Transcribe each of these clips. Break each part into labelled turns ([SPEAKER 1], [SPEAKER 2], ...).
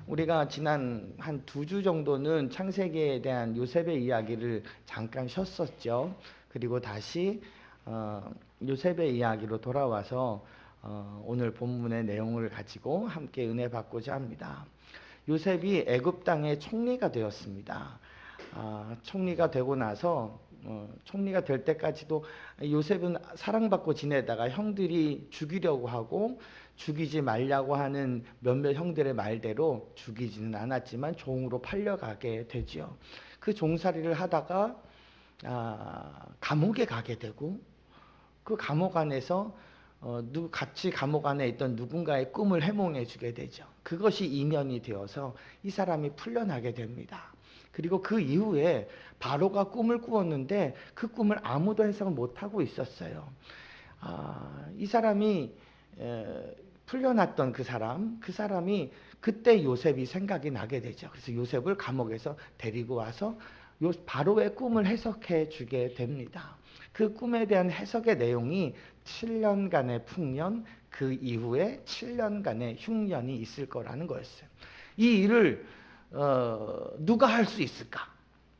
[SPEAKER 1] 우리가 지난 한 2주 정도는 창세기에 대한 요셉의 이야기를 잠깐 쉬었었죠. 그리고 다시 요셉의 이야기로 돌아와서 오늘 본문의 내용을 가지고 함께 은혜 받고자 합니다. 요셉이 애굽 땅의 총리가 되었습니다. 총리가 되고 나서 총리가 될 때까지도 요셉은 사랑받고 지내다가 형들이 죽이려고 하고 죽이지 말라고 하는 몇몇 형들의 말대로 죽이지는 않았지만 종으로 팔려가게 되죠. 그 종살이를 하다가 감옥에 가게 되고 그 감옥 안에서 같이 감옥 안에 있던 누군가의 꿈을 해몽해 주게 되죠. 그것이 인연이 되어서 이 사람이 풀려나게 됩니다. 그리고 그 이후에 바로가 꿈을 꾸었는데 그 꿈을 아무도 해석을 못하고 있었어요. 이 사람이 풀려났던 그 사람이 그때 요셉이 생각이 나게 되죠. 그래서 요셉을 감옥에서 데리고 와서 바로의 꿈을 해석해 주게 됩니다. 그 꿈에 대한 해석의 내용이 7년간의 풍년, 그 이후에 7년간의 흉년이 있을 거라는 거였어요. 이 일을 누가 할 수 있을까?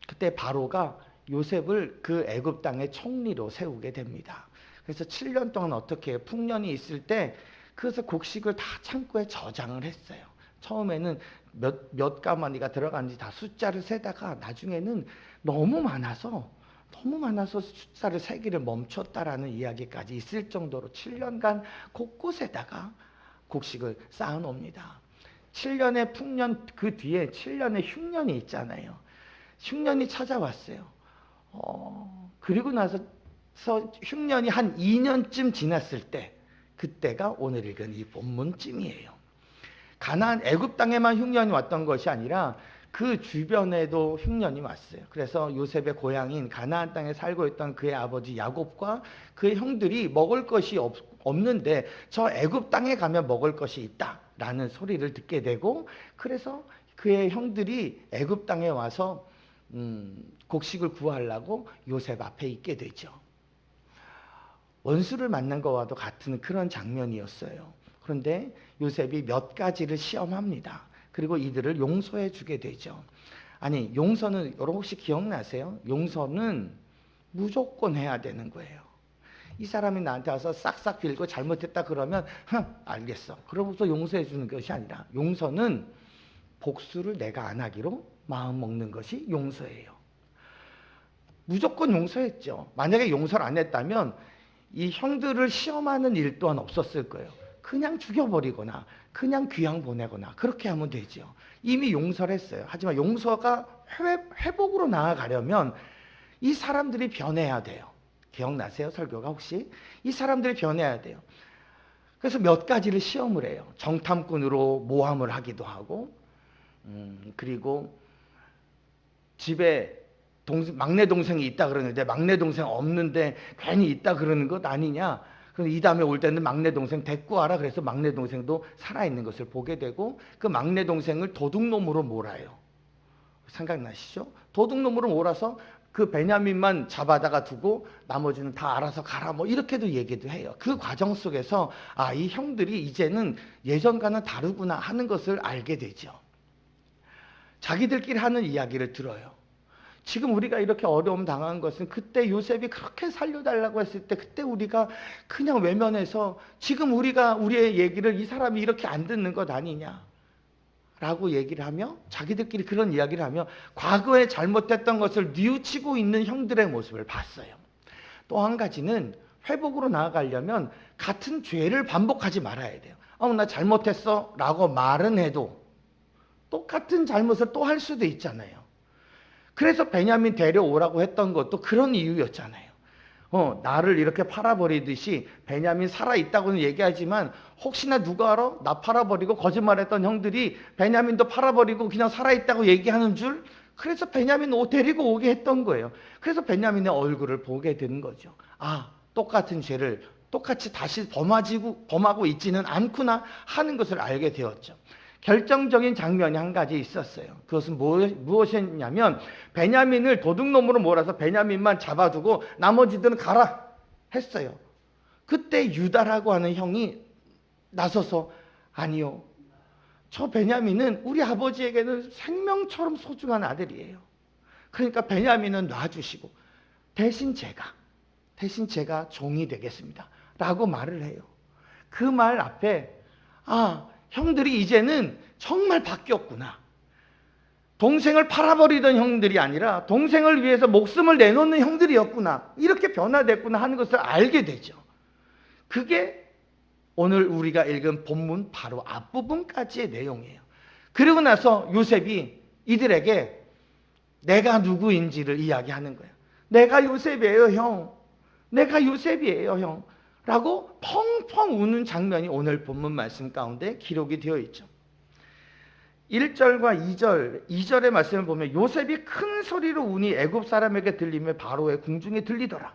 [SPEAKER 1] 그때 바로가 요셉을 그 애굽 땅의 총리로 세우게 됩니다. 그래서 7년 동안 어떻게 풍년이 있을 때 그래서 곡식을 다 창고에 저장을 했어요. 처음에는 몇 가마니가 들어갔는지 다 숫자를 세다가 나중에는 너무 많아서 숫자를 세기를 멈췄다라는 이야기까지 있을 정도로 7년간 곳곳에다가 곡식을 쌓아놓습니다. 7년의 풍년 그 뒤에 7년의 흉년이 있잖아요. 흉년이 찾아왔어요. 그리고 나서 흉년이 한 2년쯤 지났을 때 그때가 오늘 읽은 이 본문쯤이에요. 가나안 애굽 땅에만 흉년이 왔던 것이 아니라 그 주변에도 흉년이 왔어요. 그래서 요셉의 고향인 가나안 땅에 살고 있던 그의 아버지 야곱과 그의 형들이 먹을 것이 없는데 저 애굽 땅에 가면 먹을 것이 있다라는 소리를 듣게 되고, 그래서 그의 형들이 애굽 땅에 와서 곡식을 구하려고 요셉 앞에 있게 되죠. 원수를 만난 것과도 같은 그런 장면이었어요. 그런데 요셉이 몇 가지를 시험합니다. 그리고 이들을 용서해 주게 되죠. 아니, 용서는 여러분 혹시 기억나세요? 용서는 무조건 해야 되는 거예요. 이 사람이 나한테 와서 싹싹 빌고 잘못했다 그러면 알겠어. 그러고서 용서해 주는 것이 아니라 용서는 복수를 내가 안 하기로 마음 먹는 것이 용서예요. 무조건 용서했죠. 만약에 용서를 안 했다면 이 형들을 시험하는 일 또한 없었을 거예요. 그냥 죽여버리거나 그냥 귀양 보내거나 그렇게 하면 되죠. 이미 용서를 했어요. 하지만 용서가 회복으로 나아가려면 이 사람들이 변해야 돼요. 기억나세요? 설교가 혹시? 이 사람들이 변해야 돼요. 그래서 몇 가지를 시험을 해요. 정탐꾼으로 모함을 하기도 하고, 그리고 집에 막내 동생이 있다 그러는데 막내 동생 없는데 괜히 있다 그러는 것 아니냐. 이 다음에 올 때는 막내 동생 데리고 와라. 그래서 막내 동생도 살아있는 것을 보게 되고 그 막내 동생을 도둑놈으로 몰아요. 생각나시죠? 도둑놈으로 몰아서 그 베냐민만 잡아다가 두고 나머지는 다 알아서 가라 뭐 이렇게도 얘기도 해요. 그 과정 속에서 이 형들이 이제는 예전과는 다르구나 하는 것을 알게 되죠. 자기들끼리 하는 이야기를 들어요. 지금 우리가 이렇게 어려움 당한 것은 그때 요셉이 그렇게 살려달라고 했을 때 그때 우리가 그냥 외면해서 지금 우리의 얘기를 이 사람이 이렇게 안 듣는 것 아니냐 라고 얘기를 하며 자기들끼리 그런 이야기를 하며 과거에 잘못했던 것을 뉘우치고 있는 형들의 모습을 봤어요. 또 한 가지는 회복으로 나아가려면 같은 죄를 반복하지 말아야 돼요. 나 잘못했어 라고 말은 해도 똑같은 잘못을 또 할 수도 있잖아요. 그래서 베냐민 데려오라고 했던 것도 그런 이유였잖아요. 나를 이렇게 팔아버리듯이 베냐민 살아있다고는 얘기하지만 혹시나 누가 알아? 나 팔아버리고 거짓말했던 형들이 베냐민도 팔아버리고 그냥 살아있다고 얘기하는 줄? 그래서 베냐민 데리고 오게 했던 거예요. 그래서 베냐민의 얼굴을 보게 된 거죠. 똑같은 죄를 똑같이 다시 범하고 있지는 않구나 하는 것을 알게 되었죠. 결정적인 장면이 한 가지 있었어요. 그것은 무엇이었냐면 베냐민을 도둑놈으로 몰아서 베냐민만 잡아두고 나머지들은 가라 했어요. 그때 유다라고 하는 형이 나서서 아니요, 저 베냐민은 우리 아버지에게는 생명처럼 소중한 아들이에요. 그러니까 베냐민은 놔주시고 대신 제가 종이 되겠습니다 라고 말을 해요. 그 말 앞에 형들이 이제는 정말 바뀌었구나. 동생을 팔아버리던 형들이 아니라 동생을 위해서 목숨을 내놓는 형들이었구나. 이렇게 변화됐구나 하는 것을 알게 되죠. 그게 오늘 우리가 읽은 본문 바로 앞부분까지의 내용이에요. 그리고 나서 요셉이 이들에게 내가 누구인지를 이야기하는 거예요. 내가 요셉이에요, 형. 내가 요셉이에요, 형. 라고 펑펑 우는 장면이 오늘 본문 말씀 가운데 기록이 되어 있죠. 1절과 2절의 말씀을 보면 요셉이 큰 소리로 우니 애굽 사람에게 들리며 바로의 궁중에 들리더라.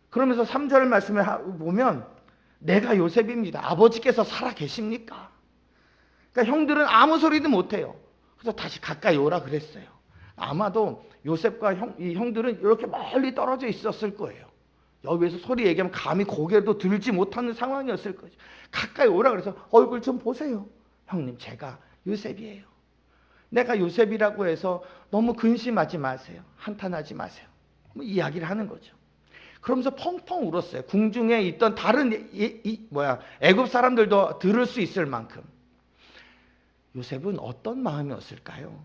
[SPEAKER 1] 그러면서 3절 말씀을 보면 내가 요셉입니다. 아버지께서 살아 계십니까? 그러니까 형들은 아무 소리도 못해요. 그래서 다시 가까이 오라 그랬어요. 아마도 요셉과 이 형들은 이렇게 멀리 떨어져 있었을 거예요. 여기에서 소리 얘기하면 감히 고개도 들지 못하는 상황이었을 거죠. 가까이 오라 그래서 얼굴 좀 보세요. 형님, 제가 요셉이에요. 내가 요셉이라고 해서 너무 근심하지 마세요. 한탄하지 마세요. 이야기를 하는 거죠. 그러면서 펑펑 울었어요. 궁중에 있던 다른 애굽 사람들도 들을 수 있을 만큼. 요셉은 어떤 마음이었을까요?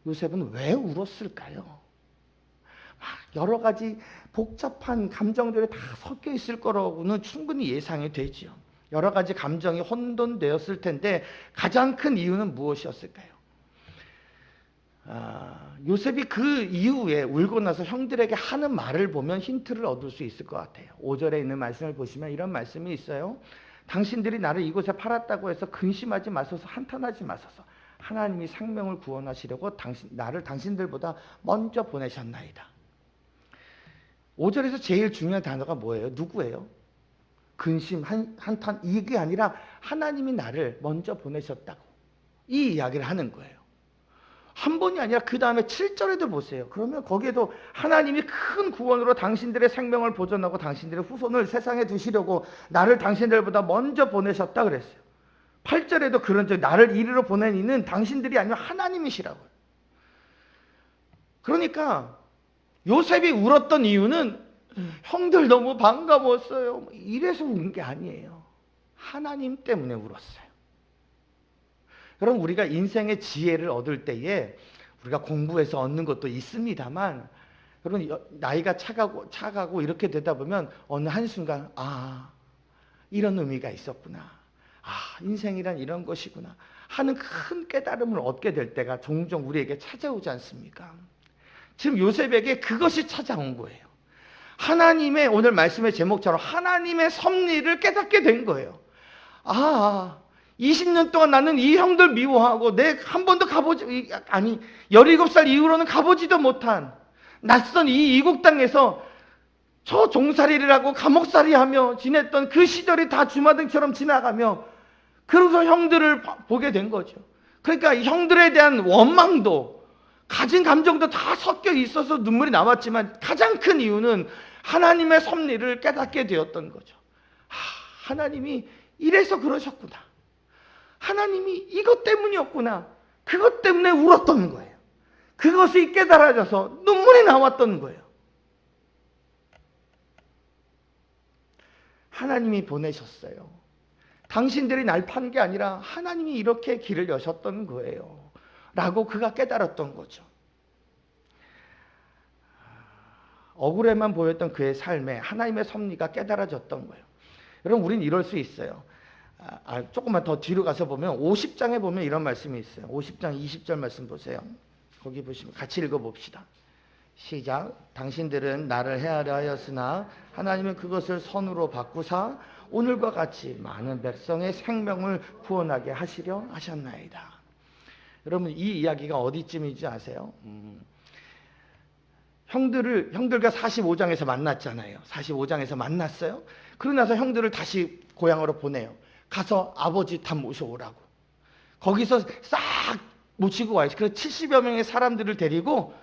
[SPEAKER 1] 요셉은 왜 울었을까요? 여러 가지 복잡한 감정들이 다 섞여 있을 거라고는 충분히 예상이 되죠. 여러 가지 감정이 혼돈되었을 텐데 가장 큰 이유는 무엇이었을까요? 요셉이 그 이후에 울고 나서 형들에게 하는 말을 보면 힌트를 얻을 수 있을 것 같아요. 5절에 있는 말씀을 보시면 이런 말씀이 있어요. 당신들이 나를 이곳에 팔았다고 해서 근심하지 마소서, 한탄하지 마소서. 하나님이 생명을 구원하시려고 나를 당신들보다 먼저 보내셨나이다. 5절에서 제일 중요한 단어가 뭐예요? 누구예요? 근심, 한탄, 이게 아니라 하나님이 나를 먼저 보내셨다고 이 이야기를 하는 거예요. 한 번이 아니라 그 다음에 7절에도 보세요. 그러면 거기에도 하나님이 큰 구원으로 당신들의 생명을 보존하고 당신들의 후손을 세상에 두시려고 나를 당신들보다 먼저 보내셨다 그랬어요. 8절에도 그런 적, 나를 이리로 보낸 이는 당신들이 아니라 하나님이시라고요. 그러니까 요셉이 울었던 이유는 형들 너무 반가웠어요, 이래서 운 게 아니에요. 하나님 때문에 울었어요. 여러분, 우리가 인생의 지혜를 얻을 때에 우리가 공부해서 얻는 것도 있습니다만, 여러분 나이가 차가고 이렇게 되다 보면 어느 한순간 이런 의미가 있었구나, 인생이란 이런 것이구나 하는 큰 깨달음을 얻게 될 때가 종종 우리에게 찾아오지 않습니까? 지금 요셉에게 그것이 찾아온 거예요. 하나님의, 오늘 말씀의 제목처럼 하나님의 섭리를 깨닫게 된 거예요. 20년 동안 나는 이 형들 미워하고 한 번도 17살 이후로는 가보지도 못한 낯선 이 이국 땅에서 저 종살이라고 감옥살이 하며 지냈던 그 시절이 다 주마등처럼 지나가며, 그래서 형들을 보게 된 거죠. 그러니까 형들에 대한 원망도, 가진 감정도 다 섞여 있어서 눈물이 나왔지만 가장 큰 이유는 하나님의 섭리를 깨닫게 되었던 거죠. 하나님이 이래서 그러셨구나, 하나님이 이것 때문이었구나, 그것 때문에 울었던 거예요. 그것이 깨달아져서 눈물이 나왔던 거예요. 하나님이 보내셨어요. 당신들이 날 판 게 아니라 하나님이 이렇게 길을 여셨던 거예요 라고 그가 깨달았던 거죠. 억울해만 보였던 그의 삶에 하나님의 섭리가 깨달아졌던 거예요. 여러분, 우린 이럴 수 있어요. 조금만 더 뒤로 가서 보면 50장에 보면 이런 말씀이 있어요. 50장 20절 말씀 보세요. 거기 보시면 같이 읽어봅시다. 시작. 당신들은 나를 헤아려 하였으나 하나님은 그것을 선으로 바꾸사 오늘과 같이 많은 백성의 생명을 구원하게 하시려 하셨나이다. 여러분, 이 이야기가 어디쯤인지 아세요? 형들과 45장에서 만났잖아요. 45장에서 만났어요. 그러고 나서 형들을 다시 고향으로 보내요. 가서 아버지 다 모셔오라고. 거기서 싹 모시고 와요. 그래서 70여 명의 사람들을 데리고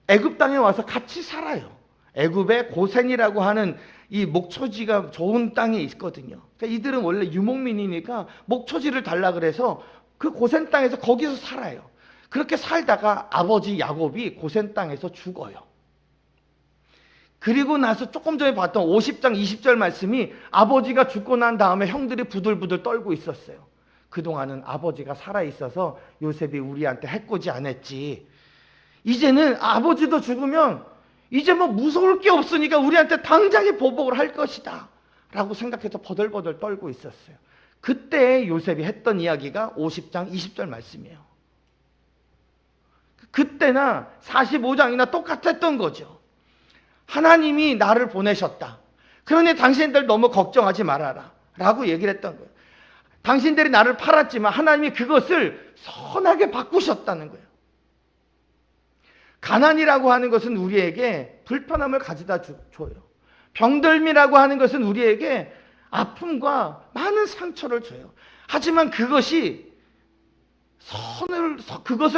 [SPEAKER 1] 애굽 땅에 와서 같이 살아요. 애굽의 고센이라고 하는 이 목초지가 좋은 땅에 있거든요. 그러니까 이들은 원래 유목민이니까 목초지를 달라 그래서 그 고센 땅에서 거기서 살아요. 그렇게 살다가 아버지 야곱이 고센 땅에서 죽어요. 그리고 나서 조금 전에 봤던 50장 20절 말씀이 아버지가 죽고 난 다음에 형들이 부들부들 떨고 있었어요. 그동안은 아버지가 살아있어서 요셉이 우리한테 해코지 안 했지. 이제는 아버지도 죽으면 이제 뭐 무서울 게 없으니까 우리한테 당장에 보복을 할 것이다 라고 생각해서 버들버들 떨고 있었어요. 그때 요셉이 했던 이야기가 50장 20절 말씀이에요. 그때나 45장이나 똑같았던 거죠. 하나님이 나를 보내셨다. 그러니 당신들 너무 걱정하지 말아라 라고 얘기를 했던 거예요. 당신들이 나를 팔았지만 하나님이 그것을 선하게 바꾸셨다는 거예요. 가난이라고 하는 것은 우리에게 불편함을 가져다 줘요. 병들미라고 하는 것은 우리에게 아픔과 많은 상처를 줘요. 하지만 그것을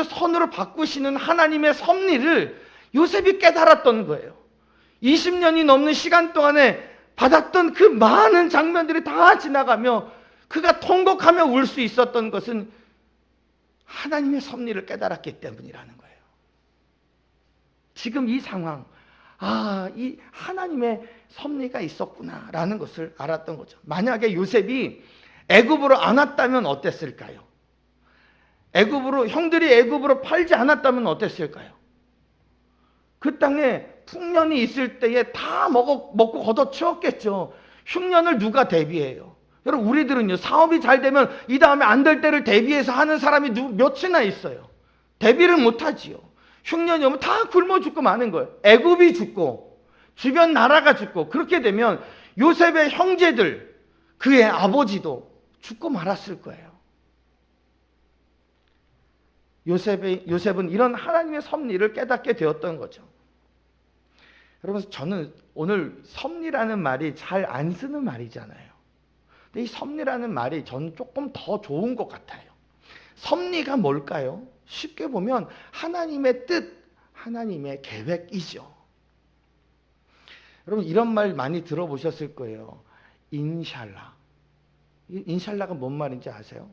[SPEAKER 1] 선으로 바꾸시는 하나님의 섭리를 요셉이 깨달았던 거예요. 20년이 넘는 시간 동안에 받았던 그 많은 장면들이 다 지나가며 그가 통곡하며 울 수 있었던 것은 하나님의 섭리를 깨달았기 때문이라는 거예요. 지금 이 상황, 이 하나님의 섭리가 있었구나라는 것을 알았던 거죠. 만약에 요셉이 애굽으로 안 왔다면 어땠을까요? 형들이 애굽으로 팔지 않았다면 어땠을까요? 그 땅에 풍년이 있을 때에 다 먹고 걷어치웠겠죠. 흉년을 누가 대비해요? 여러분, 우리들은요, 사업이 잘 되면 이 다음에 안 될 때를 대비해서 하는 사람이 몇이나 있어요. 대비를 못하지요. 흉년이 오면 다 굶어 죽고 마는 거예요. 애굽이 죽고 주변 나라가 죽고, 그렇게 되면 요셉의 형제들, 그의 아버지도 죽고 말았을 거예요. 요셉은 이런 하나님의 섭리를 깨닫게 되었던 거죠. 여러분, 저는 오늘 섭리라는 말이 잘 안 쓰는 말이잖아요. 근데 이 섭리라는 말이 저는 조금 더 좋은 것 같아요. 섭리가 뭘까요? 쉽게 보면 하나님의 뜻, 하나님의 계획이죠. 여러분, 이런 말 많이 들어보셨을 거예요. 인샬라. 인샬라가 뭔 말인지 아세요?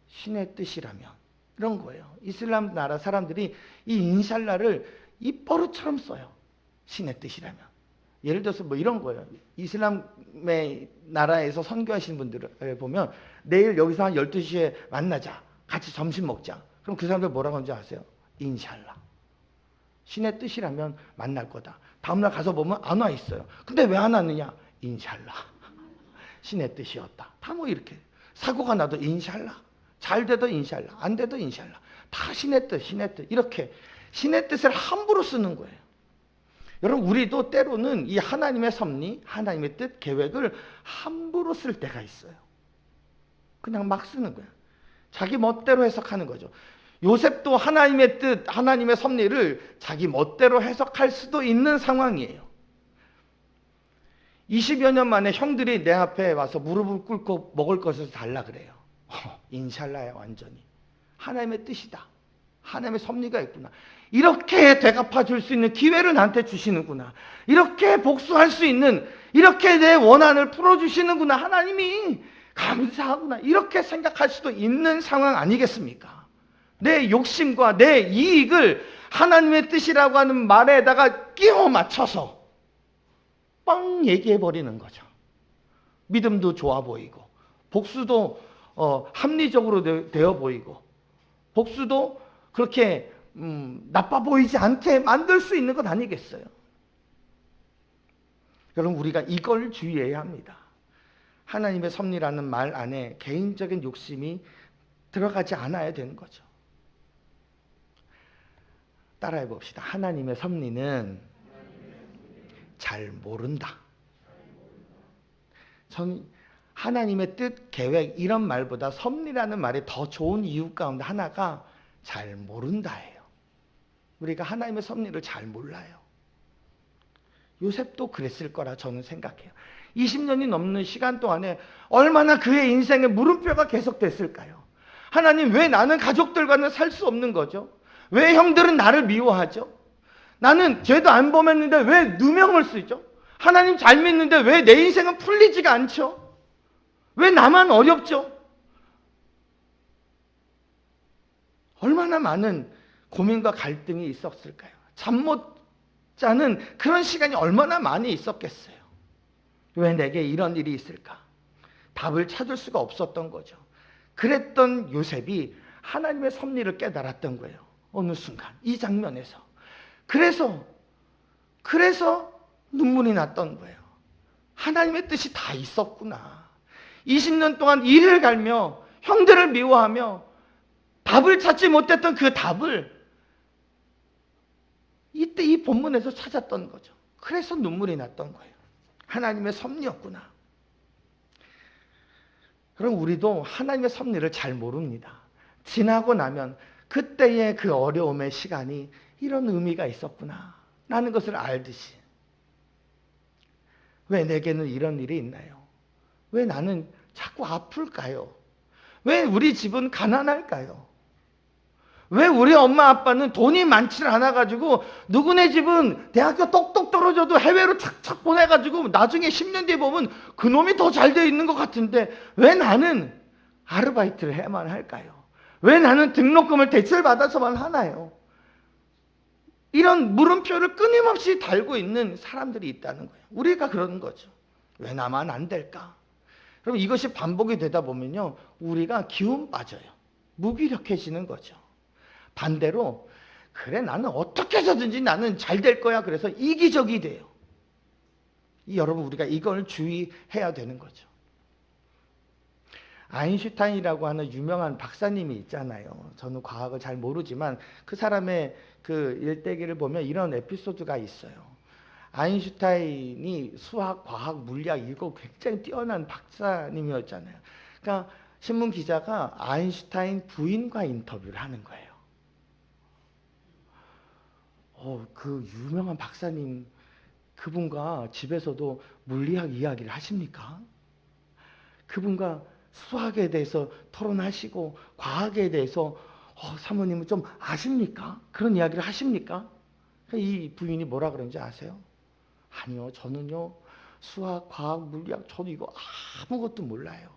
[SPEAKER 1] 신의 뜻이라면, 이런 거예요. 이슬람 나라 사람들이 이 인샬라를 입버릇처럼 써요. 신의 뜻이라면. 예를 들어서 뭐 이런 거예요. 이슬람의 나라에서 선교하시는 분들을 보면 내일 여기서 한 12시에 만나자. 같이 점심 먹자. 그럼 그 사람들 뭐라고 하는지 아세요? 인샬라. 신의 뜻이라면 만날 거다. 다음날 가서 보면 안 와 있어요. 근데 왜 안 왔느냐? 인샬라. 신의 뜻이었다. 다 뭐 이렇게. 사고가 나도 인샬라. 잘 돼도 인샬라. 안 돼도 인샬라. 다 신의 뜻, 신의 뜻. 이렇게 신의 뜻을 함부로 쓰는 거예요. 여러분, 우리도 때로는 이 하나님의 섭리, 하나님의 뜻, 계획을 함부로 쓸 때가 있어요. 그냥 막 쓰는 거예요. 자기 멋대로 해석하는 거죠. 요셉도 하나님의 뜻, 하나님의 섭리를 자기 멋대로 해석할 수도 있는 상황이에요. 20여 년 만에 형들이 내 앞에 와서 무릎을 꿇고 먹을 것을 달라 그래요. 인샬라야, 완전히. 하나님의 뜻이다. 하나님의 섭리가 있구나. 이렇게 되갚아 줄 수 있는 기회를 나한테 주시는구나. 이렇게 복수할 수 있는, 이렇게 내 원한을 풀어주시는구나. 하나님이 감사하구나. 이렇게 생각할 수도 있는 상황 아니겠습니까? 내 욕심과 내 이익을 하나님의 뜻이라고 하는 말에다가 끼워 맞춰서 빵 얘기해버리는 거죠. 믿음도 좋아 보이고, 복수도 합리적으로 되어 보이고, 복수도 그렇게 나빠 보이지 않게 만들 수 있는 것 아니겠어요? 여러분, 우리가 이걸 주의해야 합니다. 하나님의 섭리라는 말 안에 개인적인 욕심이 들어가지 않아야 되는 거죠. 따라해 봅시다. 하나님의 섭리는 잘 모른다. 전 하나님의 뜻, 계획 이런 말보다 섭리라는 말이 더 좋은 이유 가운데 하나가 잘 모른다예요. 우리가 하나님의 섭리를 잘 몰라요. 요셉도 그랬을 거라 저는 생각해요. 20년이 넘는 시간 동안에 얼마나 그의 인생에 물음표가 계속됐을까요? 하나님, 왜 나는 가족들과는 살 수 없는 거죠? 왜 형들은 나를 미워하죠? 나는 죄도 안 범했는데 왜 누명을 쓰죠? 하나님 잘 믿는데 왜 내 인생은 풀리지가 않죠? 왜 나만 어렵죠? 얼마나 많은 고민과 갈등이 있었을까요? 잠 못 자는 그런 시간이 얼마나 많이 있었겠어요? 왜 내게 이런 일이 있을까? 답을 찾을 수가 없었던 거죠. 그랬던 요셉이 하나님의 섭리를 깨달았던 거예요. 어느 순간 이 장면에서. 그래서 눈물이 났던 거예요. 하나님의 뜻이 다 있었구나. 20년 동안 이를 갈며 형들을 미워하며 답을 찾지 못했던 그 답을 이때 이 본문에서 찾았던 거죠. 그래서 눈물이 났던 거예요. 하나님의 섭리였구나. 그럼 우리도 하나님의 섭리를 잘 모릅니다. 지나고 나면 그때의 그 어려움의 시간이 이런 의미가 있었구나 라는 것을 알듯이, 왜 내게는 이런 일이 있나요? 왜 나는 자꾸 아플까요? 왜 우리 집은 가난할까요? 왜 우리 엄마 아빠는 돈이 많지 않아가지고 누구네 집은 대학교 똑똑 떨어져도 해외로 착착 보내가지고 나중에 10년 뒤에 보면 그놈이 더 잘 돼 있는 것 같은데 왜 나는 아르바이트를 해야만 할까요? 왜 나는 등록금을 대출받아서만 하나요? 이런 물음표를 끊임없이 달고 있는 사람들이 있다는 거예요. 우리가 그러는 거죠. 왜 나만 안 될까? 그럼 이것이 반복이 되다 보면요, 우리가 기운 빠져요. 무기력해지는 거죠. 반대로 그래 나는 어떻게 해서든지 나는 잘 될 거야. 그래서 이기적이 돼요. 여러분 우리가 이걸 주의해야 되는 거죠. 아인슈타인이라고 하는 유명한 박사님이 있잖아요. 저는 과학을 잘 모르지만 그 사람의 그 일대기를 보면 이런 에피소드가 있어요. 아인슈타인이 수학, 과학, 물리학 이거 굉장히 뛰어난 박사님이었잖아요. 그러니까 신문 기자가 아인슈타인 부인과 인터뷰를 하는 거예요. 그 유명한 박사님, 그분과 집에서도 물리학 이야기를 하십니까? 그분과 수학에 대해서 토론하시고 과학에 대해서 사모님은 좀 아십니까? 그런 이야기를 하십니까? 이 부인이 뭐라 그런지 아세요? 아니요, 저는요 수학, 과학, 물리학 저도 이거 아무것도 몰라요.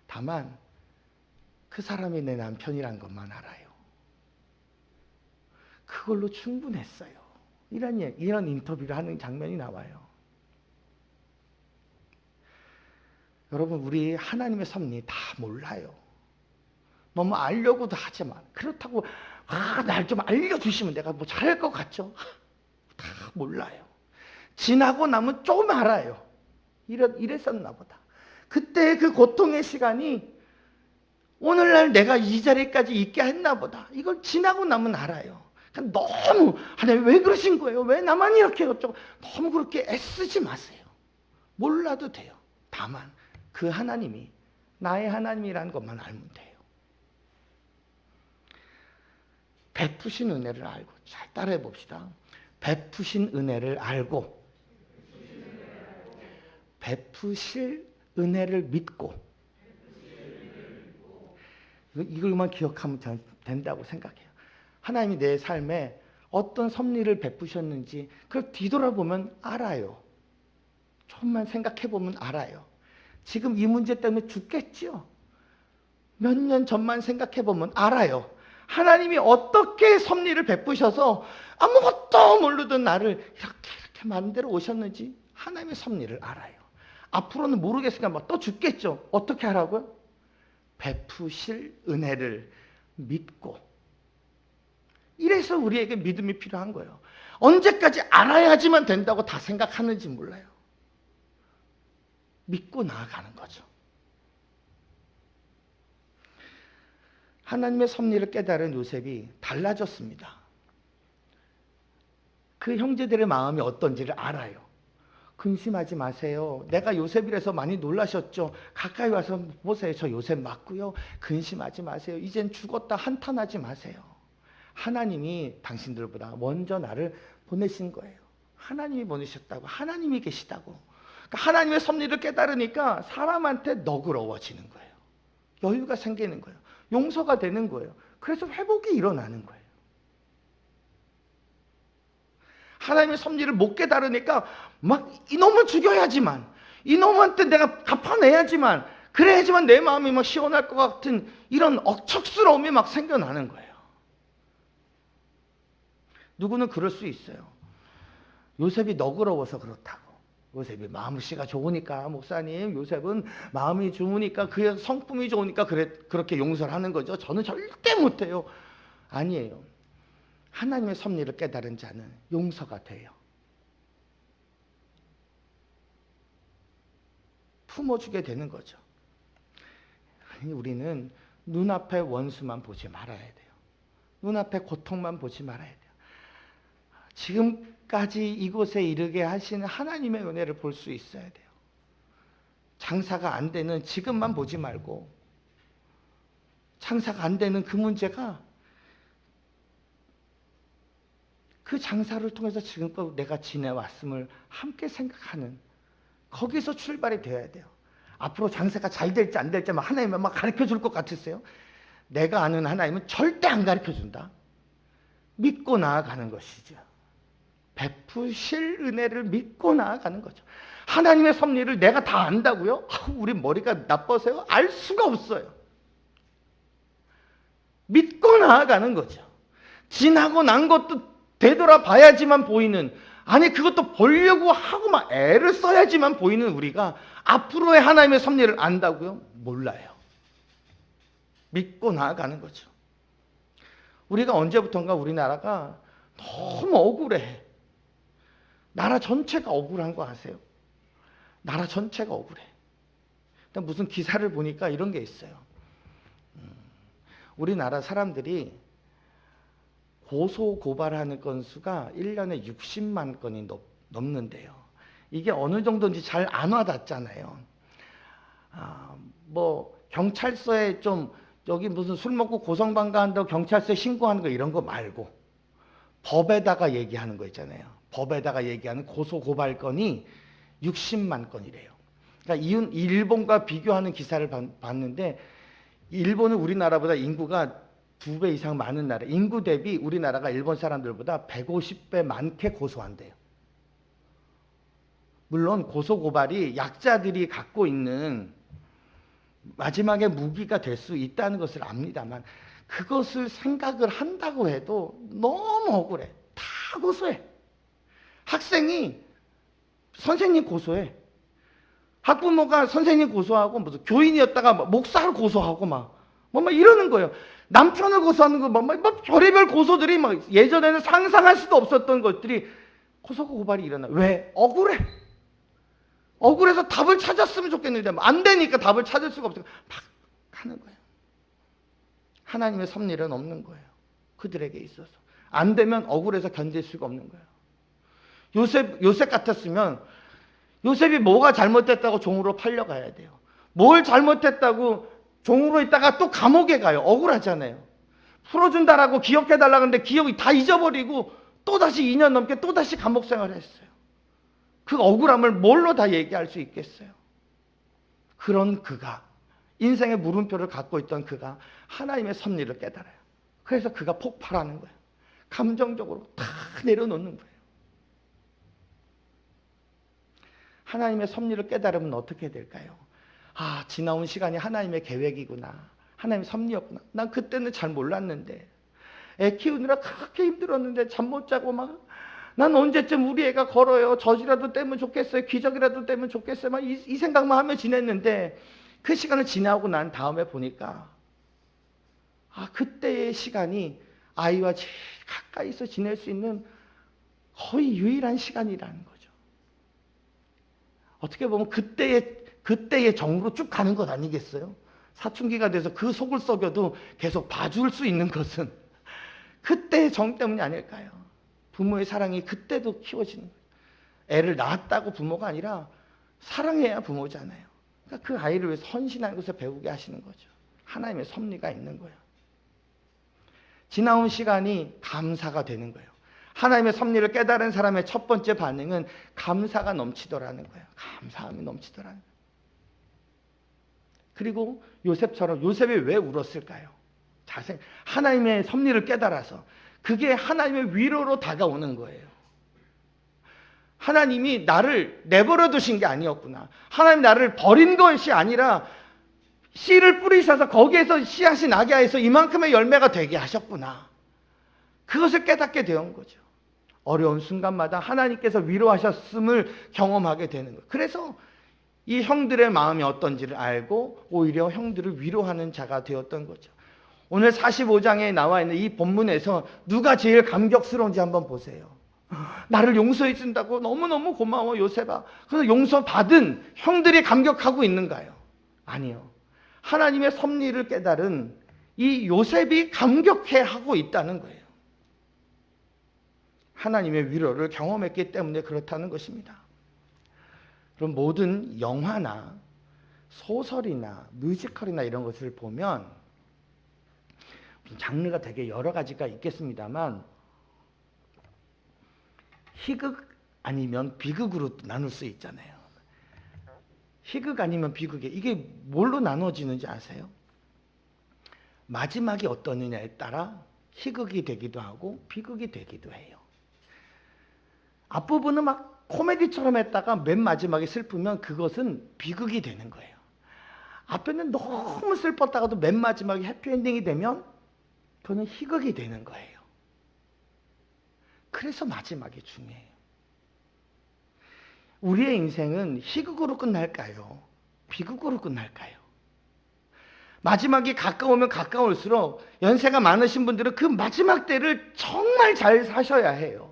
[SPEAKER 1] 다만 그 사람이 내 남편이란 것만 알아요. 그걸로 충분했어요. 이런 인터뷰를 하는 장면이 나와요. 여러분 우리 하나님의 섭리 다 몰라요. 너무 알려고도 하지만 그렇다고 날 좀 알려주시면 내가 뭐 잘할 것 같죠? 다 몰라요. 지나고 나면 좀 알아요. 이랬었나 보다. 그때 그 고통의 시간이 오늘날 내가 이 자리까지 있게 했나 보다. 이걸 지나고 나면 알아요. 그러니까 너무 하나님 왜 그러신 거예요? 왜 나만 이렇게 어쩌고 너무 그렇게 애쓰지 마세요. 몰라도 돼요. 다만 그 하나님이 나의 하나님이라는 것만 알면 돼요. 베푸신 은혜를 알고, 잘 따라해 봅시다. 베푸신 은혜를 알고, 베푸실 은혜를 믿고, 이걸만 기억하면 된다고 생각해요. 하나님이 내 삶에 어떤 섭리를 베푸셨는지 그걸 뒤돌아보면 알아요. 조금만 생각해보면 알아요. 지금 이 문제 때문에 죽겠죠? 몇 년 전만 생각해보면 알아요. 하나님이 어떻게 섭리를 베푸셔서 아무것도 모르던 나를 이렇게 만들어 오셨는지 하나님의 섭리를 알아요. 앞으로는 모르겠으니까 뭐 또 죽겠죠? 어떻게 하라고요? 베푸실 은혜를 믿고. 이래서 우리에게 믿음이 필요한 거예요. 언제까지 알아야지만 된다고 다 생각하는지 몰라요. 믿고 나아가는 거죠. 하나님의 섭리를 깨달은 요셉이 달라졌습니다. 그 형제들의 마음이 어떤지를 알아요. 근심하지 마세요. 내가 요셉이라서 많이 놀라셨죠? 가까이 와서 보세요. 저 요셉 맞고요. 근심하지 마세요. 이젠 죽었다 한탄하지 마세요. 하나님이 당신들보다 먼저 나를 보내신 거예요. 하나님이 보내셨다고. 하나님이 계시다고. 그러니까 하나님의 섭리를 깨달으니까 사람한테 너그러워지는 거예요. 여유가 생기는 거예요. 용서가 되는 거예요. 그래서 회복이 일어나는 거예요. 하나님의 섭리를 못 깨달으니까 막 이놈을 죽여야지만, 이놈한테 내가 갚아내야지만, 그래야지만 내 마음이 막 시원할 것 같은 이런 억척스러움이 막 생겨나는 거예요. 누구는 그럴 수 있어요. 요셉이 너그러워서 그렇다고. 요셉이 마음씨가 좋으니까, 목사님, 요셉은 마음이 좋으니까, 그의 성품이 좋으니까 그렇게 용서를 하는 거죠. 저는 절대 못해요. 아니에요. 하나님의 섭리를 깨달은 자는 용서가 돼요. 품어주게 되는 거죠. 우리는 눈앞의 원수만 보지 말아야 돼요. 눈앞의 고통만 보지 말아야 돼요. 지금까지 이곳에 이르게 하시는 하나님의 은혜를 볼 수 있어야 돼요. 장사가 안 되는 지금만 보지 말고, 장사가 안 되는 그 문제가 그 장사를 통해서 지금껏 내가 지내왔음을 함께 생각하는, 거기서 출발이 되어야 돼요. 앞으로 장사가 잘 될지 안 될지 하나님은 막 가르쳐 줄 것 같으세요? 내가 아는 하나님은 절대 안 가르쳐 준다. 믿고 나아가는 것이죠. 베푸실 은혜를 믿고 나아가는 거죠. 하나님의 섭리를 내가 다 안다고요? 우리 머리가 나빠서요? 알 수가 없어요. 믿고 나아가는 거죠. 지나고 난 것도 되돌아봐야지만 보이는, 아니 그것도 보려고 하고 막 애를 써야지만 보이는 우리가 앞으로의 하나님의 섭리를 안다고요? 몰라요. 믿고 나아가는 거죠. 우리가 언제부턴가 우리나라가 너무 억울해. 나라 전체가 억울한 거 아세요? 나라 전체가 억울해. 무슨 기사를 보니까 이런 게 있어요. 우리나라 사람들이 고소 고발하는 건수가 1년에 60만 건이 넘는데요. 이게 어느 정도인지 잘 안 와닿잖아요. 뭐 경찰서에 좀 여기 무슨 술 먹고 고성방가한다고 경찰서에 신고하는 거 이런 거 말고 법에다가 얘기하는 거 있잖아요. 법에다가 얘기하는 고소 고발 건이 60만 건이래요. 그러니까 일본과 비교하는 기사를 봤는데, 일본은 우리나라보다 인구가 2배 이상 많은 나라, 인구 대비 우리나라가 일본 사람들보다 150배 많게 고소한대요. 물론 고소고발이 약자들이 갖고 있는 마지막에 무기가 될 수 있다는 것을 압니다만, 그것을 생각을 한다고 해도 너무 억울해. 다 고소해. 학생이 선생님 고소해. 학부모가 선생님 고소하고, 무슨 교인이었다가 목사를 고소하고 막 이러는 거예요. 남편을 고소하는 거, 막 별의별 고소들이 막 예전에는 상상할 수도 없었던 것들이 고소고 고발이 일어나. 왜? 억울해. 억울해서 답을 찾았으면 좋겠는데 안 되니까 답을 찾을 수가 없으니까 막 하는 거예요. 하나님의 섭리는 없는 거예요. 그들에게 있어서. 안 되면 억울해서 견딜 수가 없는 거예요. 요셉 같았으면 요셉이 뭐가 잘못됐다고 종으로 팔려가야 돼요. 뭘 잘못했다고 종으로 있다가 또 감옥에 가요. 억울하잖아요. 풀어준다라고 기억해달라고 하는데 기억이 다 잊어버리고 또다시 2년 넘게 또다시 감옥 생활을 했어요. 그 억울함을 뭘로 다 얘기할 수 있겠어요? 그런 그가, 인생의 물음표를 갖고 있던 그가 하나님의 섭리를 깨달아요. 그래서 그가 폭발하는 거예요. 감정적으로 다 내려놓는 거예요. 하나님의 섭리를 깨달으면 어떻게 될까요? 지나온 시간이 하나님의 계획이구나. 하나님의 섭리였구나. 난 그때는 잘 몰랐는데, 애 키우느라 그렇게 힘들었는데 잠 못 자고 난 언제쯤 우리 애가 걸어요. 젖이라도 떼면 좋겠어요. 기저귀라도 떼면 좋겠어요. 이 생각만 하며 지냈는데, 그 시간을 지나고 난 다음에 보니까 그때의 시간이 아이와 제일 가까이서 지낼 수 있는 거의 유일한 시간이라는 거죠. 어떻게 보면 그때의 정으로 쭉 가는 것 아니겠어요? 사춘기가 돼서 그 속을 썩여도 계속 봐줄 수 있는 것은 그때의 정 때문이 아닐까요? 부모의 사랑이 그때도 키워지는 거예요. 애를 낳았다고 부모가 아니라 사랑해야 부모잖아요. 그러니까 그 아이를 위해서 헌신하는 것을 배우게 하시는 거죠. 하나님의 섭리가 있는 거예요. 지나온 시간이 감사가 되는 거예요. 하나님의 섭리를 깨달은 사람의 첫 번째 반응은 감사가 넘치더라는 거예요. 감사함이 넘치더라는 거예요. 그리고 요셉처럼, 요셉이 왜 울었을까요? 하나님의 섭리를 깨달아서 그게 하나님의 위로로 다가오는 거예요. 하나님이 나를 내버려 두신 게 아니었구나. 하나님 나를 버린 것이 아니라 씨를 뿌리셔서 거기에서 씨앗이 나게 해서 이만큼의 열매가 되게 하셨구나. 그것을 깨닫게 되는 거죠. 어려운 순간마다 하나님께서 위로하셨음을 경험하게 되는 거예요. 그래서 이 형들의 마음이 어떤지를 알고 오히려 형들을 위로하는 자가 되었던 거죠. 오늘 45장에 나와 있는 이 본문에서 누가 제일 감격스러운지 한번 보세요. 나를 용서해 준다고 너무너무 고마워 요셉아. 그래서 용서받은 형들이 감격하고 있는가요? 아니요. 하나님의 섭리를 깨달은 이 요셉이 감격해 하고 있다는 거예요. 하나님의 위로를 경험했기 때문에 그렇다는 것입니다. 그럼 모든 영화나 소설이나 뮤지컬이나 이런 것을 보면 장르가 되게 여러 가지가 있겠습니다만 희극 아니면 비극으로 나눌 수 있잖아요. 희극 아니면 비극에 이게 뭘로 나눠지는지 아세요? 마지막이 어떠느냐에 따라 희극이 되기도 하고 비극이 되기도 해요. 앞부분은 막 코미디처럼 했다가 맨 마지막에 슬프면 그것은 비극이 되는 거예요. 앞에는 너무 슬펐다가도 맨 마지막에 해피엔딩이 되면 그거는 희극이 되는 거예요. 그래서 마지막이 중요해요. 우리의 인생은 희극으로 끝날까요? 비극으로 끝날까요? 마지막이 가까우면 가까울수록 연세가 많으신 분들은 그 마지막 때를 정말 잘 사셔야 해요.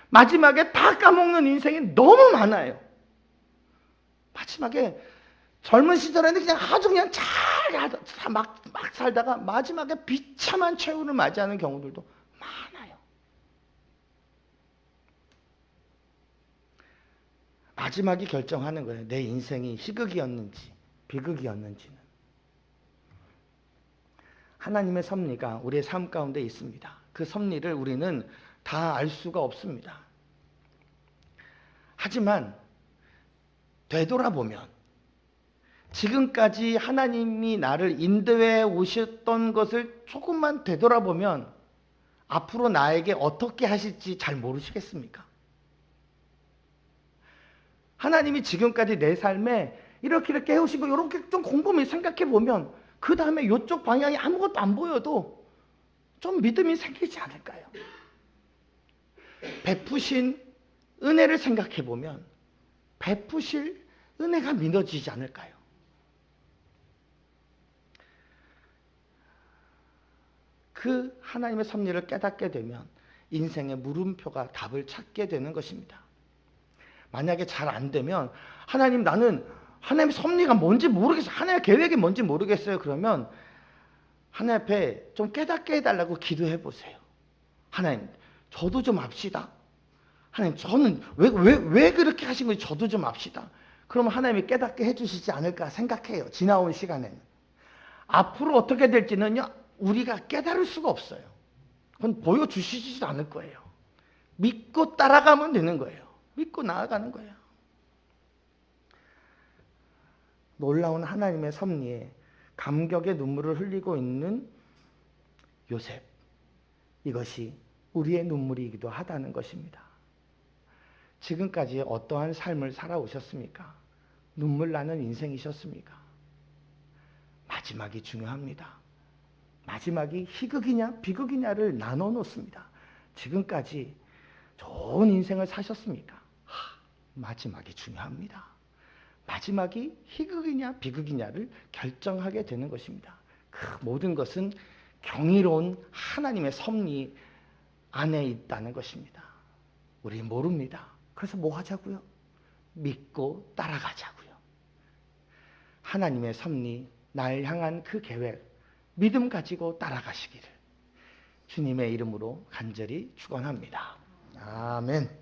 [SPEAKER 1] 마지막에 다 까먹는 인생이 너무 많아요. 마지막에 젊은 시절에는 그냥 아주 그냥 막 살다가 마지막에 비참한 최후를 맞이하는 경우들도 많아요. 마지막이 결정하는 거예요. 내 인생이 희극이었는지 비극이었는지는. 하나님의 섭리가 우리의 삶 가운데 있습니다. 그 섭리를 우리는 다 알 수가 없습니다. 하지만 되돌아보면 지금까지 하나님이 나를 인도해 오셨던 것을 조금만 되돌아보면 앞으로 나에게 어떻게 하실지 잘 모르시겠습니까? 하나님이 지금까지 내 삶에 이렇게 해오시고 이렇게 좀 곰곰이 생각해 보면 그 다음에 이쪽 방향이 아무것도 안 보여도 좀 믿음이 생기지 않을까요? 베푸신 은혜를 생각해 보면 베푸실 은혜가 믿어지지 않을까요? 그 하나님의 섭리를 깨닫게 되면 인생의 물음표가 답을 찾게 되는 것입니다. 만약에 잘 안 되면 하나님 나는 하나님의 섭리가 뭔지 모르겠어요. 하나님의 계획이 뭔지 모르겠어요. 그러면 하나님 앞에 좀 깨닫게 해달라고 기도해 보세요. 하나님 저도 좀 압시다. 하나님 저는 왜 그렇게 하신 건지 저도 좀 압시다. 그러면 하나님이 깨닫게 해주시지 않을까 생각해요. 지나온 시간에는. 앞으로 어떻게 될지는요 우리가 깨달을 수가 없어요. 그건 보여주시지도 않을 거예요. 믿고 따라가면 되는 거예요. 믿고 나아가는 거예요. 놀라운 하나님의 섭리에 감격의 눈물을 흘리고 있는 요셉. 이것이 우리의 눈물이기도 하다는 것입니다. 지금까지 어떠한 삶을 살아오셨습니까? 눈물 나는 인생이셨습니까? 마지막이 중요합니다. 마지막이 희극이냐 비극이냐를 나눠 놓습니다. 지금까지 좋은 인생을 사셨습니까? 마지막이 중요합니다. 마지막이 희극이냐 비극이냐를 결정하게 되는 것입니다. 그 모든 것은 경이로운 하나님의 섭리 안에 있다는 것입니다. 우리 모릅니다. 그래서 뭐 하자고요? 믿고 따라가자고요. 하나님의 섭리, 날 향한 그 계획, 믿음 가지고 따라가시기를 주님의 이름으로 간절히 축원합니다. 아멘.